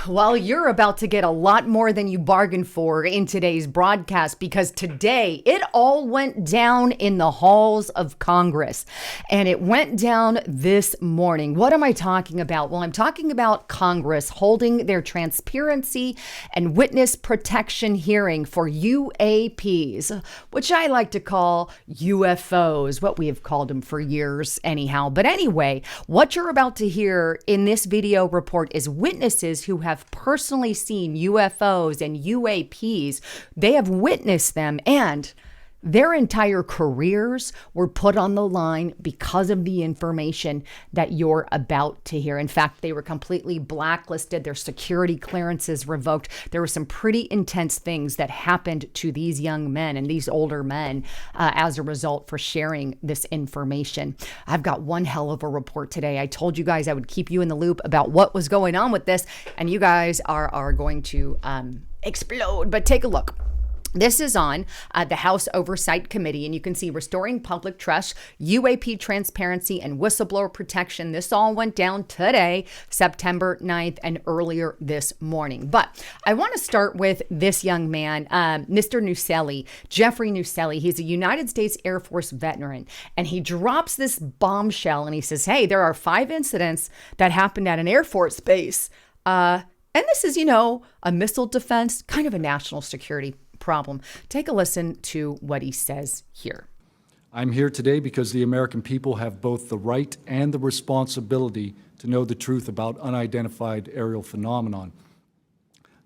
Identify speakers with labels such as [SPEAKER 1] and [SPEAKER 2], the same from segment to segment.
[SPEAKER 1] Well, you're about to get a lot more than you bargained for in today's broadcast because today it all went down in the halls of Congress, and it went down this morning. What am I talking about? Well, I'm talking about Congress holding their transparency and witness protection hearing for UAPs, which I like to call UFOs, what we have called them for years anyhow. But anyway, what you're about to hear in this video report is witnesses who have personally seen UFOs and UAPs. They have witnessed them, and their entire careers were put on the line because of the information that you're about to hear. In fact, they were completely blacklisted, their security clearances revoked. There were some pretty intense things that happened to these young men and these older men as a result for sharing this information. I've got one hell of a report today. I told you guys I would keep you in the loop about what was going on with this, and you guys are going to explode. But take a look. This is on the House Oversight Committee, and you can see Restoring Public Trust, UAP Transparency, and Whistleblower Protection. This all went down today, September 9th, and earlier this morning. But I want to start with this young man, Mr. Nucelli, Jeffrey Nucelli. He's a United States Air Force veteran, and he drops this bombshell, and he says, hey, there are 5 incidents that happened at an Air Force base. And this is, a missile defense, kind of a national security problem. Take a listen to what he says here.
[SPEAKER 2] I'm here today because the American people have both the right and the responsibility to know the truth about unidentified aerial phenomenon.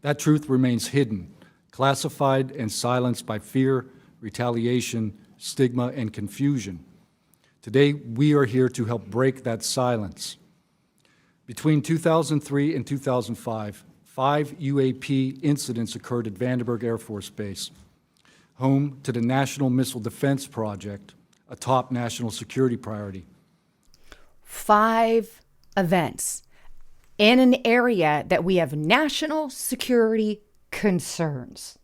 [SPEAKER 2] That truth remains hidden, classified and silenced by fear, retaliation, stigma, and confusion. Today, we are here to help break that silence. Between 2003 and 2005, 5 UAP incidents occurred at Vandenberg Air Force Base, home to the National Missile Defense Project, a top national security priority.
[SPEAKER 1] 5 events in an area that we have national security concerns.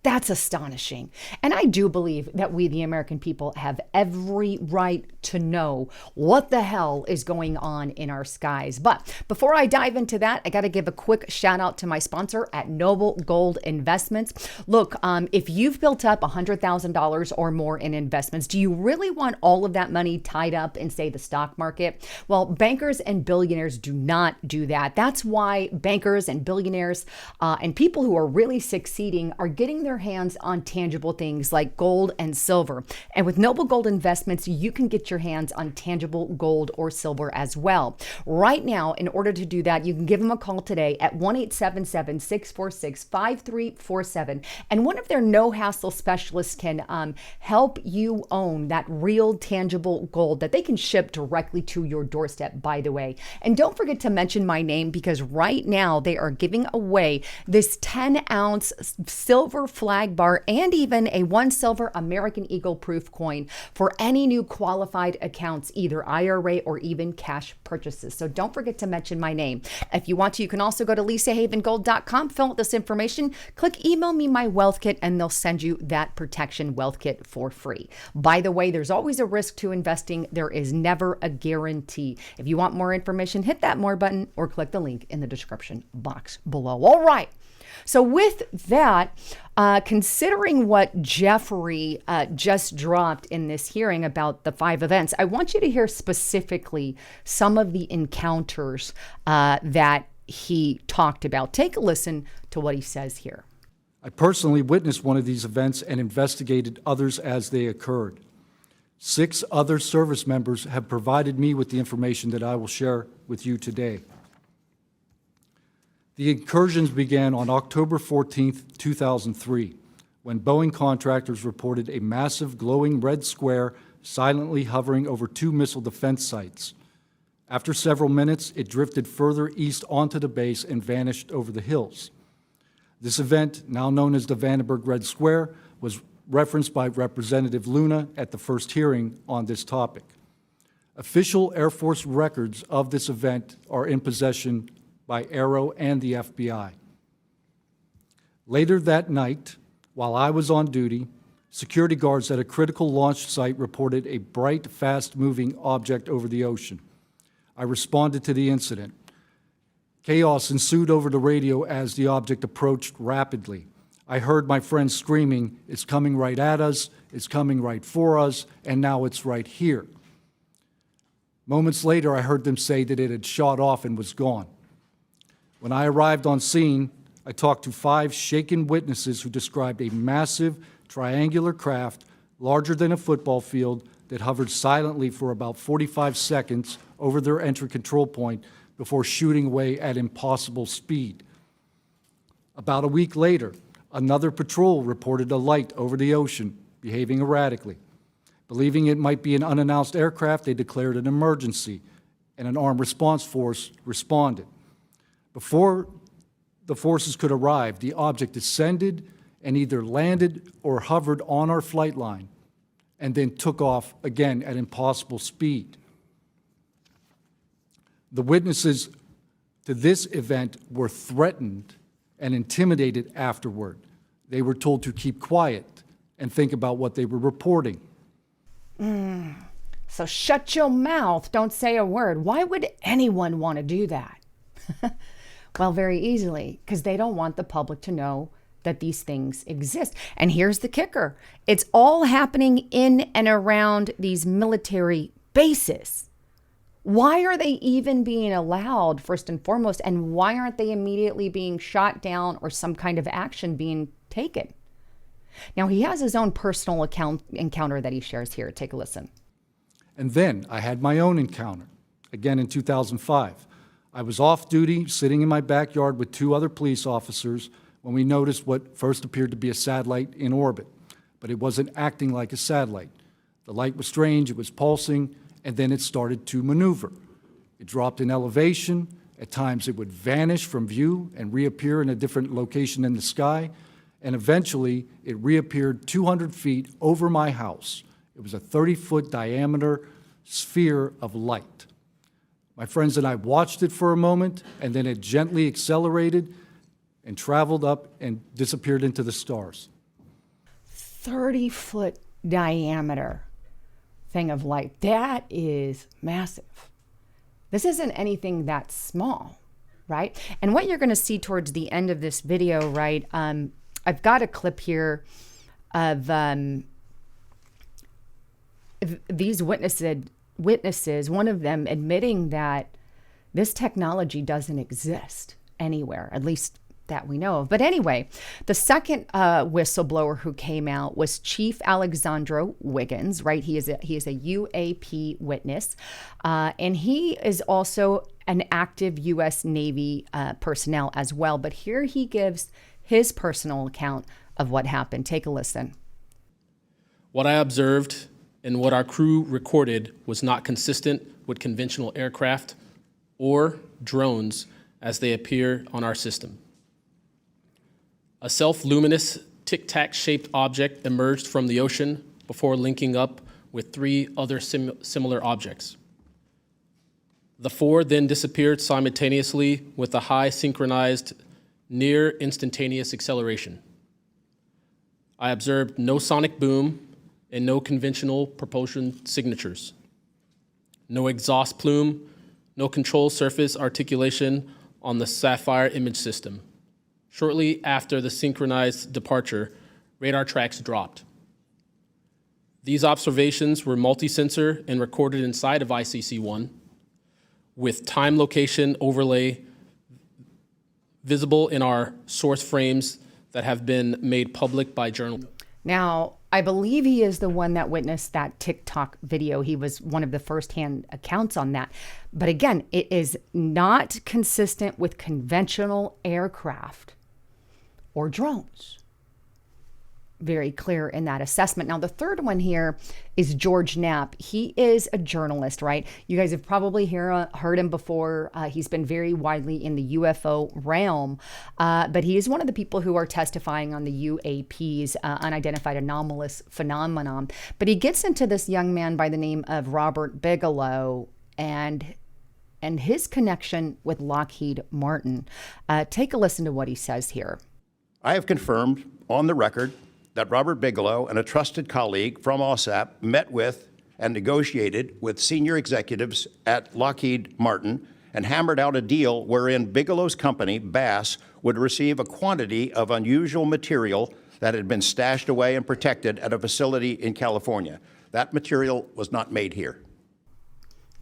[SPEAKER 1] That's astonishing. And I do believe that we, the American people, have every right to know what the hell is going on in our skies. But before I dive into that, I got to give a quick shout out to my sponsor at Noble Gold Investments. Look, if you've built up $100,000 or more in investments, do you really want all of that money tied up in, say, the stock market? Well, bankers and billionaires do not do that. That's why bankers and billionaires and people who are really succeeding are getting their hands on tangible things like gold and silver. And with Noble Gold Investments, you can get your hands on tangible gold or silver as well. Right now, in order to do that, you can give them a call today at 1-877-646-5347. And one of their no-hassle specialists can help you own that real tangible gold that they can ship directly to your doorstep, by the way. And don't forget to mention my name, because right now they are giving away this 10-ounce silver flag bar and even a 1 silver American Eagle proof coin for any new qualified accounts, either IRA or even cash purchases. So don't forget to mention my name. If you want to, you can also go to lisahavengold.com, fill out this information, click email me my wealth kit, and they'll send you that protection wealth kit for free. By the way, there's always a risk to investing. There is never a guarantee. If you want more information, hit that more button or click the link in the description box below. All right. So with that, considering what Jeffrey just dropped in this hearing about the 5 events, I want you to hear specifically some of the encounters that he talked about. Take a listen to what he says here.
[SPEAKER 2] I personally witnessed one of these events and investigated others as they occurred. 6 other service members have provided me with the information that I will share with you today. The incursions began on October 14, 2003, when Boeing contractors reported a massive glowing red square silently hovering over 2 missile defense sites. After several minutes, it drifted further east onto the base and vanished over the hills. This event, now known as the Vandenberg Red Square, was referenced by Representative Luna at the first hearing on this topic. Official Air Force records of this event are in possession by Aero and the FBI. Later that night, while I was on duty, security guards at a critical launch site reported a bright, fast-moving object over the ocean. I responded to the incident. Chaos ensued over the radio as the object approached rapidly. I heard my friends screaming, "It's coming right at us, it's coming right for us, and now it's right here." Moments later, I heard them say that it had shot off and was gone. When I arrived on scene, I talked to 5 shaken witnesses who described a massive triangular craft larger than a football field that hovered silently for about 45 seconds over their entry control point before shooting away at impossible speed. About a week later, another patrol reported a light over the ocean, behaving erratically. Believing it might be an unannounced aircraft, they declared an emergency, and an armed response force responded. Before the forces could arrive, the object descended and either landed or hovered on our flight line, and then took off again at impossible speed. The witnesses to this event were threatened and intimidated afterward. They were told to keep quiet and think about what they were reporting.
[SPEAKER 1] So shut your mouth, don't say a word. Why would anyone want to do that? Well, very easily, because they don't want the public to know that these things exist. And here's the kicker. It's all happening in and around these military bases. Why are they even being allowed, first and foremost, and why aren't they immediately being shot down or some kind of action being taken? Now, he has his own personal encounter that he shares here. Take a listen.
[SPEAKER 2] And then I had my own encounter, again in 2005. I was off duty, sitting in my backyard with 2 other police officers when we noticed what first appeared to be a satellite in orbit, but it wasn't acting like a satellite. The light was strange, it was pulsing, and then it started to maneuver. It dropped in elevation. At times it would vanish from view and reappear in a different location in the sky, and eventually it reappeared 200 feet over my house. It was a 30-foot diameter sphere of light. My friends and I watched it for a moment, and then it gently accelerated and traveled up and disappeared into the stars.
[SPEAKER 1] 30-foot diameter thing of light. That is massive. This isn't anything that small, right? And what you're going to see towards the end of this video, right? I've got a clip here of these witnesses, one of them admitting that this technology doesn't exist anywhere, at least that we know of. But anyway, the second whistleblower who came out was Chief Alexandro Wiggins, right? He is a UAP witness, and he is also an active U.S. Navy personnel as well. But here he gives his personal account of what happened. Take a listen.
[SPEAKER 3] What I observed and what our crew recorded was not consistent with conventional aircraft or drones as they appear on our system. A self-luminous tic-tac-shaped object emerged from the ocean before linking up with 3 other similar objects. The 4 then disappeared simultaneously with a high synchronized, near instantaneous acceleration. I observed no sonic boom and no conventional propulsion signatures. No exhaust plume, no control surface articulation on the Sapphire image system. Shortly after the synchronized departure, radar tracks dropped. These observations were multi-sensor and recorded inside of ICC-1 with time location overlay visible in our source frames that have been made public by journalists.
[SPEAKER 1] Now, I believe he is the one that witnessed that TikTok video. He was one of the first-hand accounts on that. But again, it is not consistent with conventional aircraft or drones. Very clear in that assessment. Now, the third one here is George Knapp. He is a journalist, right? You guys have probably heard him before. He's been very widely in the UFO realm, but he is one of the people who are testifying on the UAP's unidentified anomalous phenomenon. But he gets into this young man by the name of Robert Bigelow and his connection with Lockheed Martin. Take a listen to what he says here.
[SPEAKER 4] I have confirmed on the record that Robert Bigelow and a trusted colleague from OSAP met with and negotiated with senior executives at Lockheed Martin and hammered out a deal wherein Bigelow's company, Bass, would receive a quantity of unusual material that had been stashed away and protected at a facility in California. That material was not made here.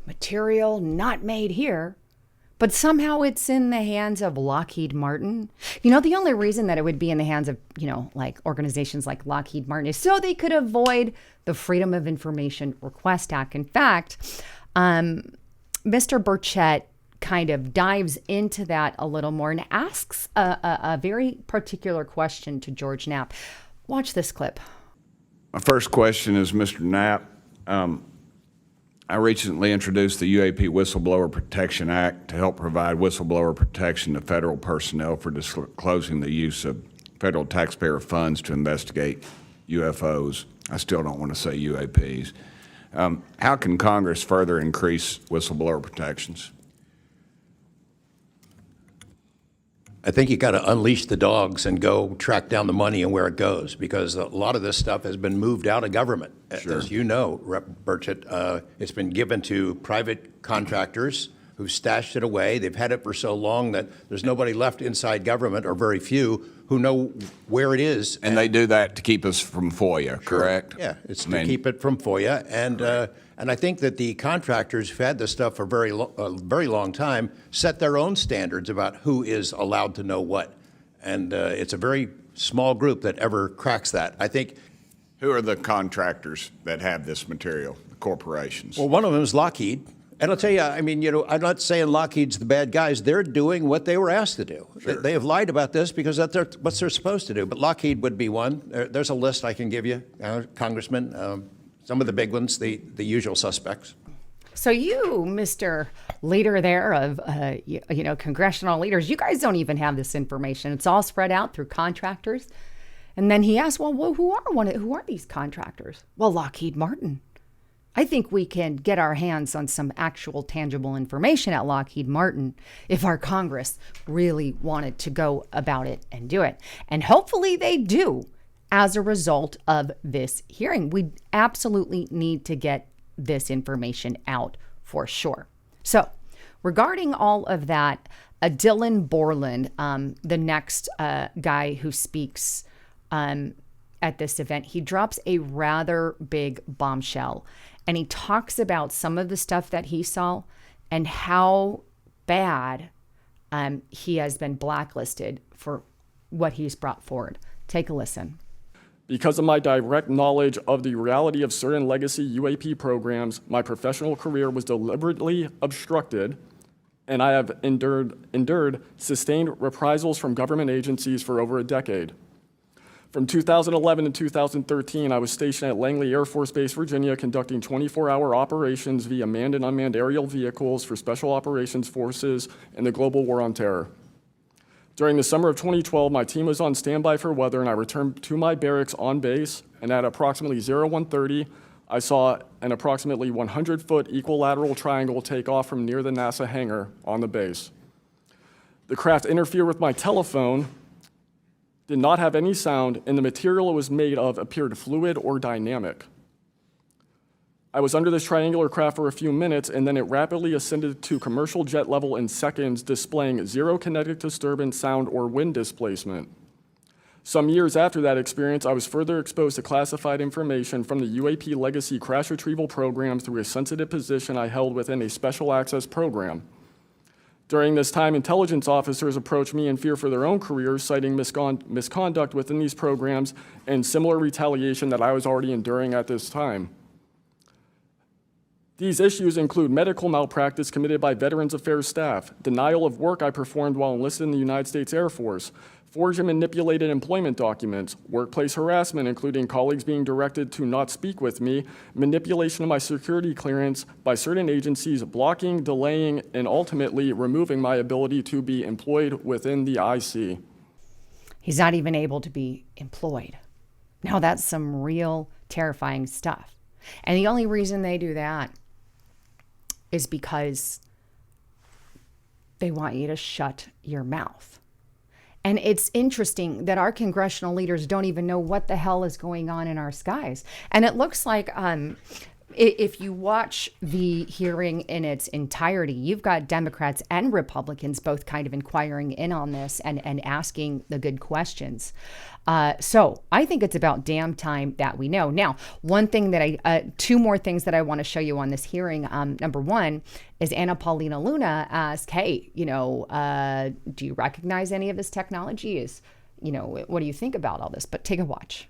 [SPEAKER 1] Material not made here, but somehow it's in the hands of Lockheed Martin. You know, the only reason that it would be in the hands of, like organizations like Lockheed Martin is so they could avoid the Freedom of Information Request Act. In fact, Mr. Burchett kind of dives into that a little more and asks a very particular question to George Knapp. Watch this clip.
[SPEAKER 5] My first question is, Mr. Knapp, I recently introduced the UAP Whistleblower Protection Act to help provide whistleblower protection to federal personnel for disclosing the use of federal taxpayer funds to investigate UFOs. I still don't want to say UAPs. How can Congress further increase whistleblower protections?
[SPEAKER 4] I think you got to unleash the dogs and go track down the money and where it goes, because a lot of this stuff has been moved out of government.
[SPEAKER 5] Sure.
[SPEAKER 4] As you know, Rep. Burchett, it's been given to private contractors who've stashed it away. They've had it for so long that there's nobody left inside government, or very few, who know where it is.
[SPEAKER 5] And they do that to keep us from FOIA, correct?
[SPEAKER 4] Yeah, it's to keep it from FOIA. And I think that the contractors who've had this stuff for a very long time set their own standards about who is allowed to know what. And it's a very small group that ever cracks that. I think.
[SPEAKER 5] Who are the contractors that have this material, the corporations?
[SPEAKER 4] Well, one of them is Lockheed. And I'll tell you, I'm not saying Lockheed's the bad guys. They're doing what they were asked to do.
[SPEAKER 5] Sure.
[SPEAKER 4] They have lied about this because that's what they're supposed to do. But Lockheed would be one. There's a list I can give you, Congressman. Some of the big ones, the usual suspects.
[SPEAKER 1] So you, Mr. Leader there of, congressional leaders, you guys don't even have this information. It's all spread out through contractors. And then he asked, well, who are these contractors? Well, Lockheed Martin. I think we can get our hands on some actual tangible information at Lockheed Martin if our Congress really wanted to go about it and do it. And hopefully they do as a result of this hearing. We absolutely need to get this information out for sure. So regarding all of that, Dylan Borland, the next guy who speaks at this event, he drops a rather big bombshell. And he talks about some of the stuff that he saw and how bad he has been blacklisted for what he's brought forward. Take a listen.
[SPEAKER 6] Because of my direct knowledge of the reality of certain legacy UAP programs, my professional career was deliberately obstructed, and I have endured sustained reprisals from government agencies for over a decade. From 2011 to 2013, I was stationed at Langley Air Force Base, Virginia, conducting 24-hour operations via manned and unmanned aerial vehicles for Special Operations Forces in the global war on terror. During the summer of 2012, my team was on standby for weather, and I returned to my barracks on base, and at approximately 01:30, I saw an approximately 100-foot equilateral triangle take off from near the NASA hangar on the base. The craft interfered with my telephone, did not have any sound, and the material it was made of appeared fluid or dynamic. I was under this triangular craft for a few minutes, and then it rapidly ascended to commercial jet level in seconds, displaying zero kinetic disturbance, sound, or wind displacement. Some years after that experience, I was further exposed to classified information from the UAP legacy crash retrieval program through a sensitive position I held within a special access program. During this time, intelligence officers approached me in fear for their own careers, citing misconduct within these programs and similar retaliation that I was already enduring at this time. These issues include medical malpractice committed by Veterans Affairs staff, denial of work I performed while enlisted in the United States Air Force, forged and manipulated employment documents, workplace harassment, including colleagues being directed to not speak with me, manipulation of my security clearance by certain agencies, blocking, delaying, and ultimately removing my ability to be employed within the IC.
[SPEAKER 1] He's not even able to be employed. Now that's some real terrifying stuff. And the only reason they do that is because they want you to shut your mouth. And it's interesting that our congressional leaders don't even know what the hell is going on in our skies. And it looks like If you watch the hearing in its entirety, you've got Democrats and Republicans both kind of inquiring in on this and asking the good questions. So I think it's about damn time that we know. Now, two more things that I want to show you on this hearing. Number one is Anna Paulina Luna asked, hey, do you recognize any of this technology? What do you think about all this? But take a watch.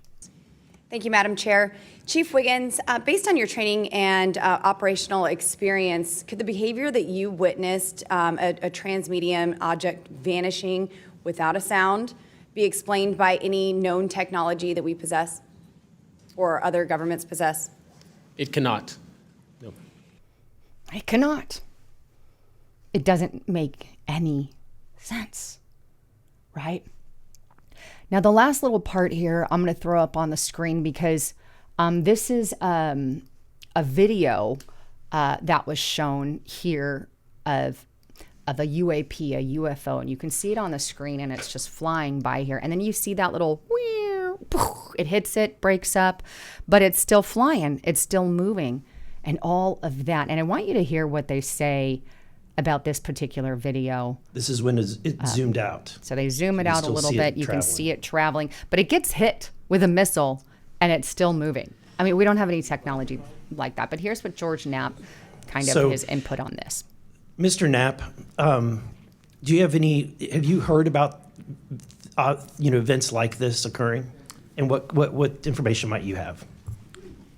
[SPEAKER 7] Thank you, Madam Chair. Chief Wiggins, based on your training and operational experience, could the behavior that you witnessed, a transmedium object vanishing without a sound, be explained by any known technology that we possess or other governments possess?
[SPEAKER 3] It cannot. No.
[SPEAKER 1] It cannot. It doesn't make any sense, right? Now, the last little part here I'm going to throw up on the screen because this is a video that was shown here of a UAP, a UFO, and you can see it on the screen, and it's just flying by here. And then you see that little, it hits it, breaks up, but it's still flying, it's still moving, and all of that. And I want you to hear what they say about this particular video.
[SPEAKER 8] This is when it zoomed out.
[SPEAKER 1] So they zoom it
[SPEAKER 8] you
[SPEAKER 1] out a
[SPEAKER 8] still
[SPEAKER 1] little
[SPEAKER 8] see
[SPEAKER 1] bit.
[SPEAKER 8] it
[SPEAKER 1] You can
[SPEAKER 8] traveling.
[SPEAKER 1] see it traveling, but it gets hit with a missile and it's still moving. I mean, we don't have any technology like that, but here's what George Knapp his input on this.
[SPEAKER 8] Mr. Knapp, have you heard about events like this occurring? And what information might you have?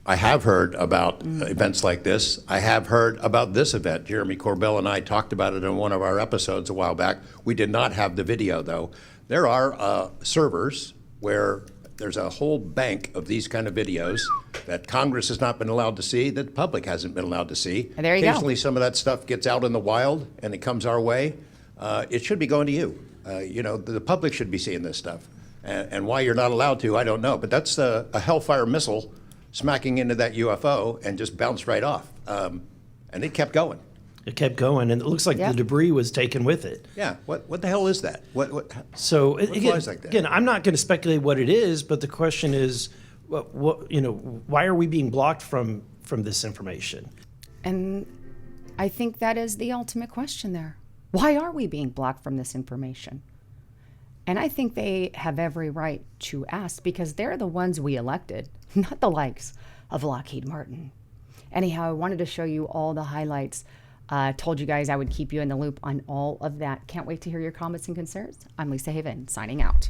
[SPEAKER 4] I have heard about events like this. I have heard about this event. Jeremy Corbell and I talked about it in one of our episodes a while back. We did not have the video, though. There are servers where there's a whole bank of these kind of videos that Congress has not been allowed to see, that the public hasn't been allowed to see.
[SPEAKER 1] And there you go.
[SPEAKER 4] Occasionally, some of that stuff gets out in the wild and it comes our way. It should be going to you. The public should be seeing this stuff. And why you're not allowed to, I don't know. But that's a Hellfire missile smacking into that UFO and just bounced right off. And it kept going.
[SPEAKER 8] It kept going, and it looks like
[SPEAKER 1] Yeah.
[SPEAKER 8] the debris was taken with it.
[SPEAKER 4] Yeah, what the hell is that? What
[SPEAKER 8] So
[SPEAKER 4] flies like that?
[SPEAKER 8] again, I'm not going to speculate what it is, but the question is, why are we being blocked from this information?
[SPEAKER 1] And I think that is the ultimate question there. Why are we being blocked from this information? And I think they have every right to ask because they're the ones we elected, not the likes of Lockheed Martin. Anyhow, I wanted to show you all the highlights. Told you guys I would keep you in the loop on all of that. Can't wait to hear your comments and concerns. I'm Lisa Haven, signing out.